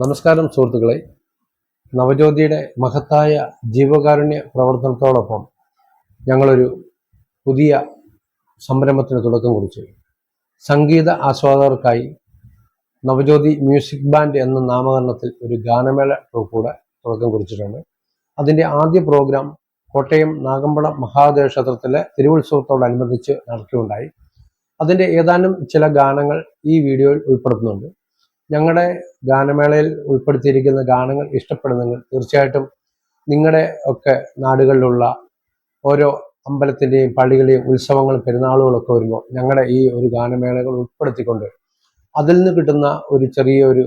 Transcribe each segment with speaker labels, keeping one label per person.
Speaker 1: നമസ്കാരം സുഹൃത്തുക്കളെ. നവജ്യോതിയുടെ മഹത്തായ ജീവകാരുണ്യ പ്രവർത്തനത്തോടൊപ്പം ഞങ്ങളൊരു പുതിയ സംരംഭത്തിന് തുടക്കം കുറിച്ചു. സംഗീത ആസ്വാദകർക്കായി നവജ്യോതി മ്യൂസിക് ബാൻഡ് എന്ന നാമകരണത്തിൽ ഒരു ഗാനമേള ട്രൂപ്പ് തുടക്കം കുറിച്ചിട്ടുണ്ട്. അതിൻ്റെ ആദ്യ പ്രോഗ്രാം കോട്ടയം നാഗമ്പടം മഹാദേവ ക്ഷേത്രത്തിലെ തിരുവുത്സവത്തോടനുബന്ധിച്ച് നടക്കുകയുണ്ടായി. അതിൻ്റെ ഏതാനും ചില ഗാനങ്ങൾ ഈ വീഡിയോയിൽ ഉൾപ്പെടുത്തുന്നുണ്ട്. ഞങ്ങളുടെ ഗാനമേളയിൽ ഉൾപ്പെടുത്തിയിരിക്കുന്ന ഗാനങ്ങൾ ഇഷ്ടപ്പെടുന്നെങ്കിൽ തീർച്ചയായിട്ടും നിങ്ങളുടെ ഒക്കെ നാടുകളിലുള്ള ഓരോ അമ്പലത്തിൻ്റെയും പള്ളികളുടെയും ഉത്സവങ്ങളും പെരുന്നാളുകളൊക്കെ വരുമ്പോൾ ഞങ്ങളുടെ ഈ ഒരു ഗാനമേളകൾ ഉൾപ്പെടുത്തിക്കൊണ്ട് അതിൽ നിന്ന് കിട്ടുന്ന ഒരു ചെറിയൊരു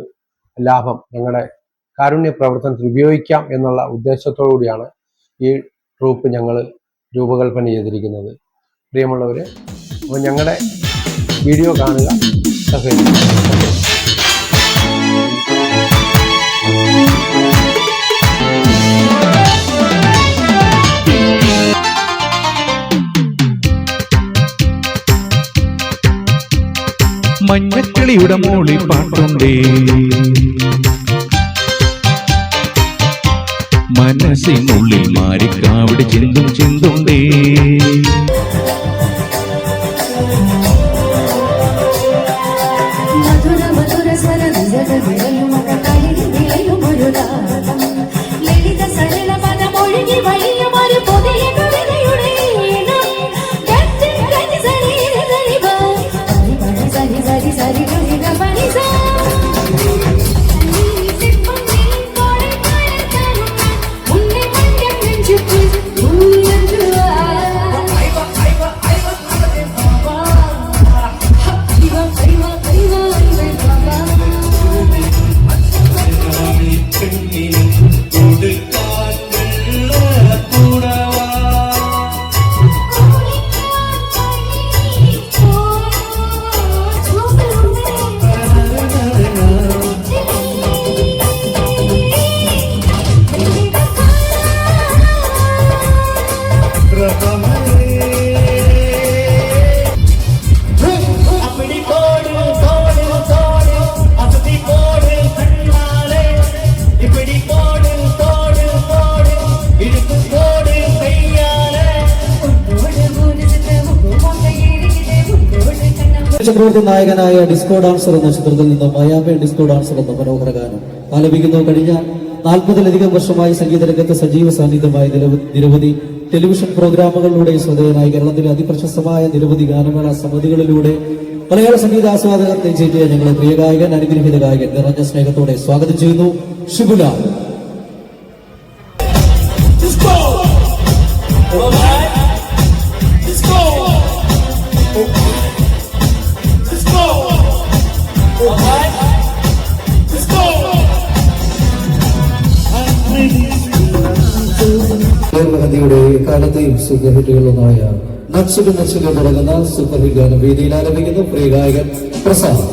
Speaker 1: ലാഭം ഞങ്ങളുടെ കാരുണ്യ പ്രവർത്തനത്തിൽ ഉപയോഗിക്കാം എന്നുള്ള ഉദ്ദേശത്തോടു കൂടിയാണ് ഈ ട്രൂപ്പ് ഞങ്ങൾ രൂപകൽപ്പന ചെയ്തിരിക്കുന്നത്. പ്രിയമുള്ളവർ, അപ്പോൾ ഞങ്ങളുടെ വീഡിയോ കാണുക, സഹകരിക്കുക.
Speaker 2: മഞ്ഞക്കിളിയുടെ മോളിൽ പാട്ടുണ്ടേ, മനസ്സിനുള്ളിൽ മാരിക്കാവിടെ ചിന്തും ചിന്തുണ്ടേ.
Speaker 3: മധുര മധുര സ്വര ലളിത സരള പദമൊഴുകി വലിയ മരു പൊതിയ
Speaker 4: നായകനായ ഡിസ്കോ ഡാൻസർ എന്ന ചിത്രത്തിൽ നിന്ന് മയാമേ ഡിസ്കോ ഡാൻസർ എന്ന മനോഹര ഗാനം ആലപിക്കുന്നു. കഴിഞ്ഞ 40-ലധികം വർഷമായി സംഗീത രംഗത്ത് സജീവ സാന്നിധ്യമായ നിരവധി ടെലിവിഷൻ പ്രോഗ്രാമുകളിലൂടെ ശ്രദ്ധേയനായി കേരളത്തിലെ അതിപ്രശസ്തമായ നിരവധി ഗാനമേള സമിതികളിലൂടെ മലയാള സംഗീത ആസ്വാദകർ നെഞ്ചേറ്റിയ ഞങ്ങളെ പ്രിയ ഗായകൻ, അനുഗ്രഹീത ഗായകൻ നിറഞ്ഞ സ്നേഹത്തോടെ സ്വാഗതം ചെയ്യുന്നു. ഷിബുലാൽ. യുടെ കാലത്തെയും സൂപ്പർ ഹിറ്റുകളൊന്നായ നച്ചുക തുടങ്ങുന്ന സൂപ്പർ ഹിറ്റ് ഗാനം വേദിയിൽ ആലപിക്കുന്നു പ്രിയ ഗായകൻ പ്രസാദ്.